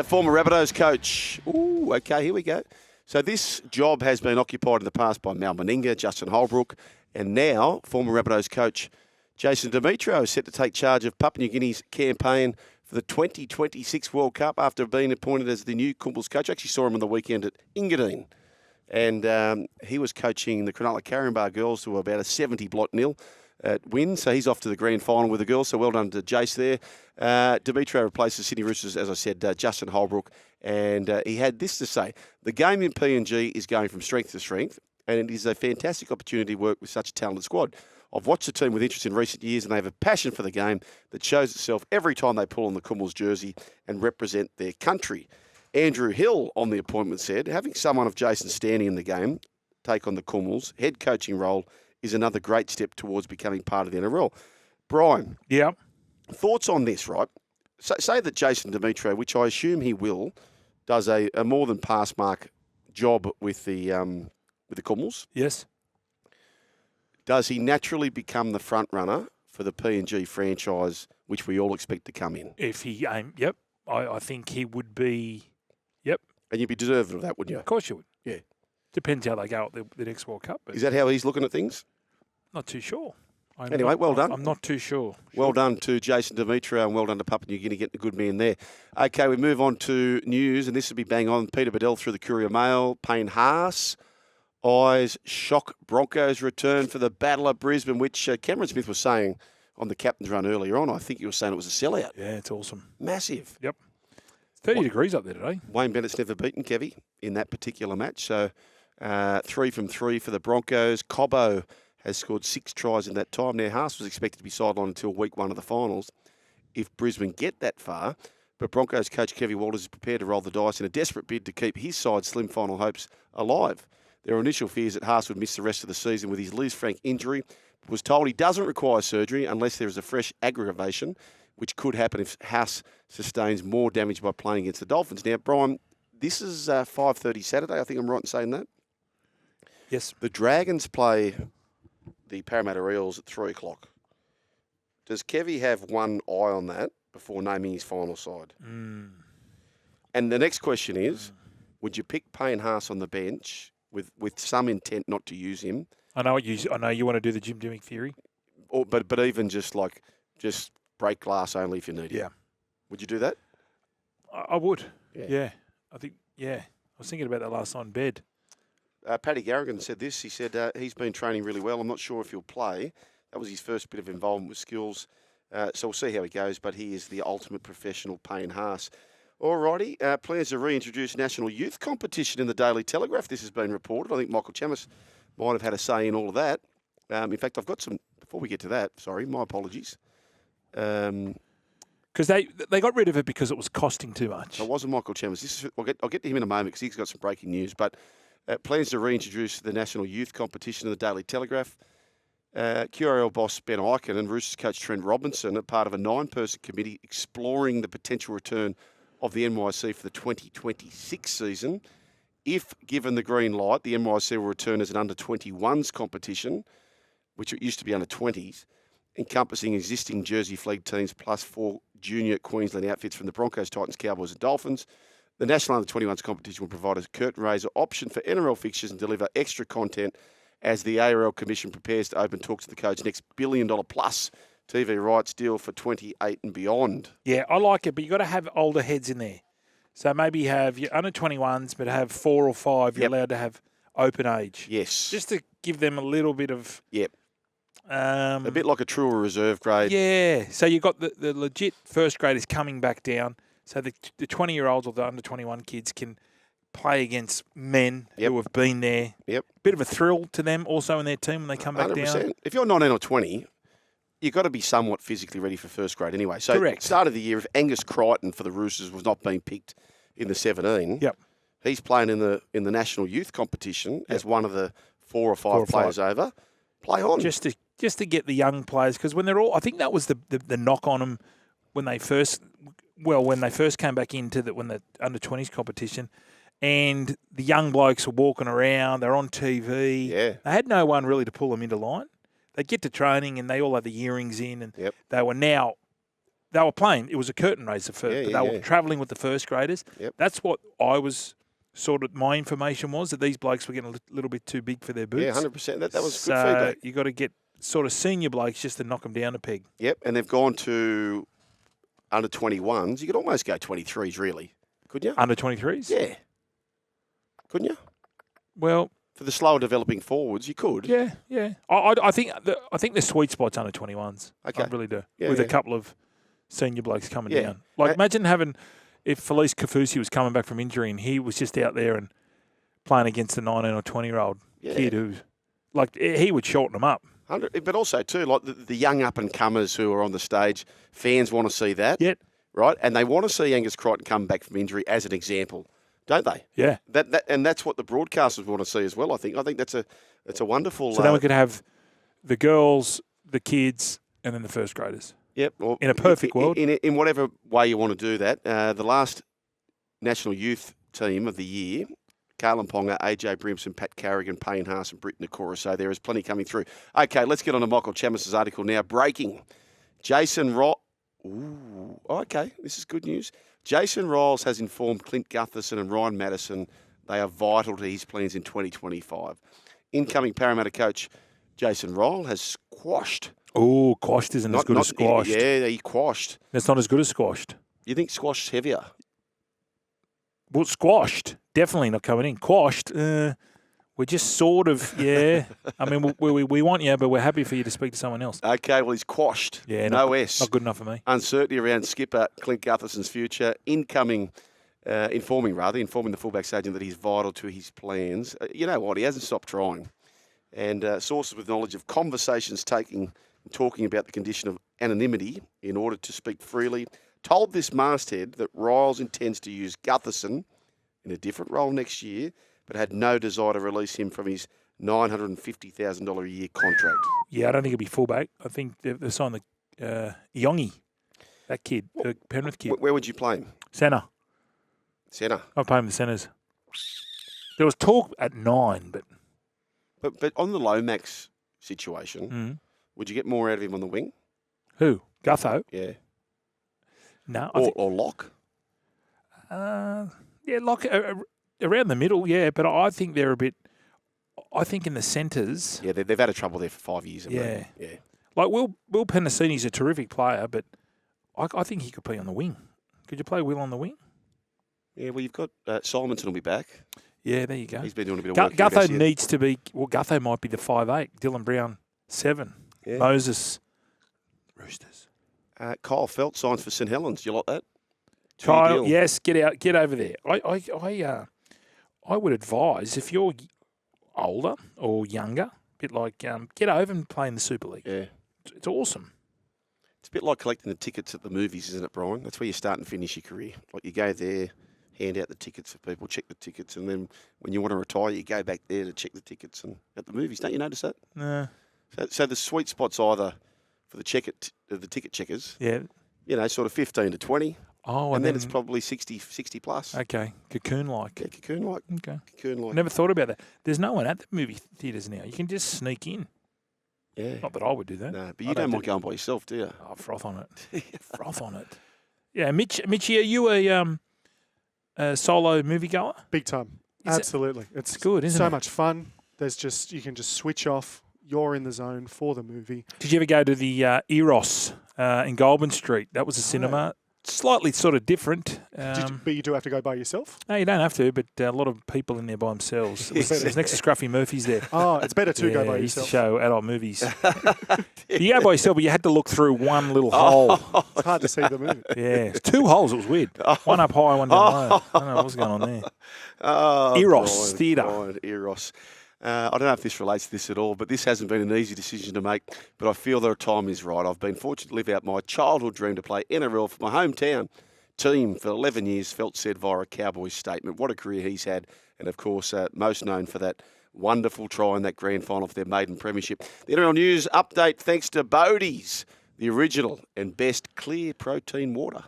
Former Rabbitohs coach. Ooh, okay, here we go. So this job has been occupied in the past by Mal Meninga, Justin Holbrook, and now former Rabbitohs coach Jason Demetriou is set to take charge of Papua New Guinea's campaign for the 2026 World Cup after being appointed as the new Kumbles coach. I actually saw him on the weekend at Engadine, and he was coaching the Cronulla Caringbah girls to about a 70-0 win. So he's off to the grand final with the girls. So well done to Jace there. Demetriou replaces Sydney Roosters, as I said, Justin Holbrook. And he had this to say: the game in PNG is going from strength to strength, and it is a fantastic opportunity to work with such a talented squad. I've watched the team with interest in recent years, and they have a passion for the game that shows itself every time they pull on the Kumbles jersey and represent their country. Andrew Hill on the appointment said, having someone of Jason's standing in the game take on the Kumbles head coaching role is another great step towards becoming part of the NRL. Brian, yeah, thoughts on this, right? Say that Jason Demetriou, which I assume he will, does a more than pass mark job with the Kumbles. Yes. Does he naturally become the front runner for the PNG franchise, which we all expect to come in? If he yep. I think he would be, yep. And you'd be deserving of that, wouldn't you? Of course you would. Yeah. Depends how they go at the next World Cup. But is that how he's looking at things? Not too sure. Anyway, well done. I'm not too sure. Well done to Jason Demetriou and well done to Papua New Guinea getting a good man there. Okay, we move on to news, and this will be bang on. Peter Bedell through the Courier Mail. Payne Haas. Eyes shock Broncos return for the Battle of Brisbane, which Cameron Smith was saying on the captain's run earlier on. I think he was saying it was a sellout. Yeah, it's awesome. Massive. Yep. 30 degrees up there today. Wayne Bennett's never beaten Kevy in that particular match. So 3 from 3 for the Broncos. Cobbo has scored 6 tries in that time. Now, Haas was expected to be sidelined until week 1 of the finals if Brisbane get that far. But Broncos coach Kevy Walters is prepared to roll the dice in a desperate bid to keep his side's slim final hopes alive. There were initial fears that Haas would miss the rest of the season with his Liz Frank injury. Was told he doesn't require surgery unless there is a fresh aggravation, which could happen if Haas sustains more damage by playing against the Dolphins. Now, Brian, this is 5:30 Saturday. I think I'm right in saying that? Yes. The Dragons play the Parramatta Eels at 3 o'clock. Does Kevy have one eye on that before naming his final side? Mm. And the next question is, would you pick Payne Haas on the bench with some intent not to use him? I know you want to do the Jim Dimmick theory. Or, but even just break glass only if you need it. Yeah. Would you do that? I would. Yeah. I think, I was thinking about that last night in bed. Paddy Garrigan said this. He said he's been training really well. I'm not sure if he'll play. That was his first bit of involvement with skills. So we'll see how he goes, but he is the ultimate professional, Payne Haas. Alrighty, plans to reintroduce National Youth Competition in the Daily Telegraph. This has been reported. I think Michael Chammas might have had a say in all of that. In fact, I've got some, before we get to that, sorry, my apologies. Because they got rid of it because it was costing too much. It wasn't Michael Chammas. I'll get to him in a moment because he's got some breaking news. But plans to reintroduce the National Youth Competition in the Daily Telegraph. QRL boss Ben Eichen and Roosters coach Trent Robinson are part of a 9-person committee exploring the potential return of the NYC for the 2026 season. If given the green light, the NYC will return as an under-21s competition, which it used to be under-20s, encompassing existing Jersey Flag teams plus 4 junior Queensland outfits from the Broncos, Titans, Cowboys and Dolphins. The National Under-21s competition will provide a curtain raiser option for NRL fixtures and deliver extra content as the ARL Commission prepares to open talks to the code's next $1 billion-plus TV rights deal for 28 and beyond. Yeah, I like it, but you've got to have older heads in there. So maybe have your under-21s, but have 4 or 5 you're allowed to have open age. Yes. Just to give them a little bit of... Yep. A bit like a true or reserve grade. Yeah. So you've got the legit first graders coming back down. So the 20-year-olds or the under-21 kids can play against men who have been there. Yep. Bit of a thrill to them also in their team when they come back 100%. down. If you're 19 or 20, you've got to be somewhat physically ready for first grade anyway. So correct. Start of the year, if Angus Crichton for the Roosters was not being picked in the 17, he's playing in the National Youth Competition as one of the 4 or 5 players over. Play on. Just to get the young players, because when they're all, I think that was the knock on them when they first came back into when the under-20s competition, and the young blokes were walking around, they're on TV. Yeah. They had no one really to pull them into line. They get to training and they all had the earrings in, and they were now they were playing. It was a curtain raiser first, Yeah, but yeah, they were travelling with the first graders. Yep. That's what I was sort of, my information was, that these blokes were getting a little bit too big for their boots. Yeah, 100%. That was So good feedback. You got to get sort of senior blokes just to knock them down a peg. Yep, and they've gone to under 21s. You could almost go 23s, really. Couldn't you? Under 23s? Yeah. Couldn't you? Well, For the slower developing forwards, you could. yeah. I think the sweet spot's under 21s. Okay. I really do. Yeah, with yeah. a couple of senior blokes coming Yeah. down. Like, imagine having, if Felice Kafusi was coming back from injury and he was just out there and playing against a 19 or 20-year-old kid who, like, he would shorten them up. But also, too, like the young up-and-comers who are on the stage, fans want to see that. Yep. Right? And they want to see Angus Crichton come back from injury as an example, don't they? Yeah. And that's what the broadcasters want to see as well, I think. I think that's a wonderful... So then we could have the girls, the kids, and then the first graders. Yep. Well, in a perfect world. In whatever way you want to do that. The last National Youth Team of the year, Carlin Ponga, AJ Brimson, Pat Carrigan, Payne Haas, and Britton Nakora. So there is plenty coming through. Okay, let's get on to Michael Chamis' article now. Breaking. Jason Ryles. Ooh, okay, this is good news. Jason Ryles has informed Clint Gutherson and Ryan Matterson they are vital to his plans in 2025. Incoming Parramatta coach Jason Ryles has squashed. Oh, quashed isn't as good as squashed. Yeah, he quashed. It's not as good as squashed. You think squashed's heavier? Well, squashed, definitely not coming in. Quashed, we're just sort of, yeah. I mean, we want you, but we're happy for you to speak to someone else. Okay, well, he's quashed. Yeah, no not, S. Not good enough for me. Uncertainty around skipper Clint Gutherson's future. Informing the fullback agent that he's vital to his plans. You know what? He hasn't stopped trying. And sources with knowledge of conversations talking about the condition of anonymity in order to speak freely told this masthead that Ryles intends to use Gutherson in a different role next year, but had no desire to release him from his $950,000 a year contract. Yeah, I don't think he'll be fullback. I think they've signed the Yongi, that kid, the Penrith kid. Where would you play him? Centre. I'll play him the centres. There was talk at 9, But on the Lomax situation, would you get more out of him on the wing? Who? Gutho? Yeah. No. Or Lock? Yeah, Lock around the middle, yeah, but I think they're a bit... I think in the centres... Yeah, they've had a trouble there for 5 years. Yeah. Yeah. Like, Will Penasini's a terrific player, but I think he could play on the wing. Could you play Will on the wing? Yeah, well, you've got Simonson will be back. Yeah, there you go. He's been doing a bit of work. Gutho needs to be... Well, Gutho might be the 5'8", Dylan Brown 7, Moses Roosters. Kyle Feldt signs for St Helens. Do you like that? Kyle, yes, get over there. I would advise, if you're older or younger, a bit like get over and play in the Super League. Yeah. It's awesome. It's a bit like collecting the tickets at the movies, isn't it, Brian? That's where you start and finish your career. Like you go there, hand out the tickets for people, check the tickets, and then when you want to retire, you go back there to check the tickets and at the movies. Don't you notice that? No. So the sweet spot's either for the ticket checkers, sort of 15 to 20. Oh, and then it's probably 60 plus. Okay, cocoon-like. Yeah, cocoon-like. Okay. Cocoon-like. Never thought about that. There's no one at the movie theatres now. You can just sneak in. Yeah. Not that I would do that. No, but you don't mind going by yourself, do you? Oh, froth on it. Froth on it. Yeah, Mitchie, are you a solo moviegoer? Big time. Absolutely. It's good, isn't it? So much fun. You can just switch off. You're in the zone for the movie. Did you ever go to the Eros in Goulburn Street? That was a cinema. Slightly sort of different. But you do have to go by yourself? No, you don't have to, but a lot of people in there by themselves. It was next to Scruffy Murphy's there. Oh, it's better to go by He used to yourself. show adult movies. You go by yourself, but you had to look through one little hole. It's hard to see the movie. Yeah, it's 2 holes. It was weird. One up high, one down low. I don't know what was going on there. Eros Theatre. Eros. I don't know if this relates to this at all, but this hasn't been an easy decision to make, but I feel the time is right. I've been fortunate to live out my childhood dream to play NRL for my hometown team for 11 years, Feldt said via a Cowboys statement. What a career he's had, and of course, most known for that wonderful try in that grand final for their maiden premiership. The NRL News update thanks to BODIEZ, the original and best clear protein water.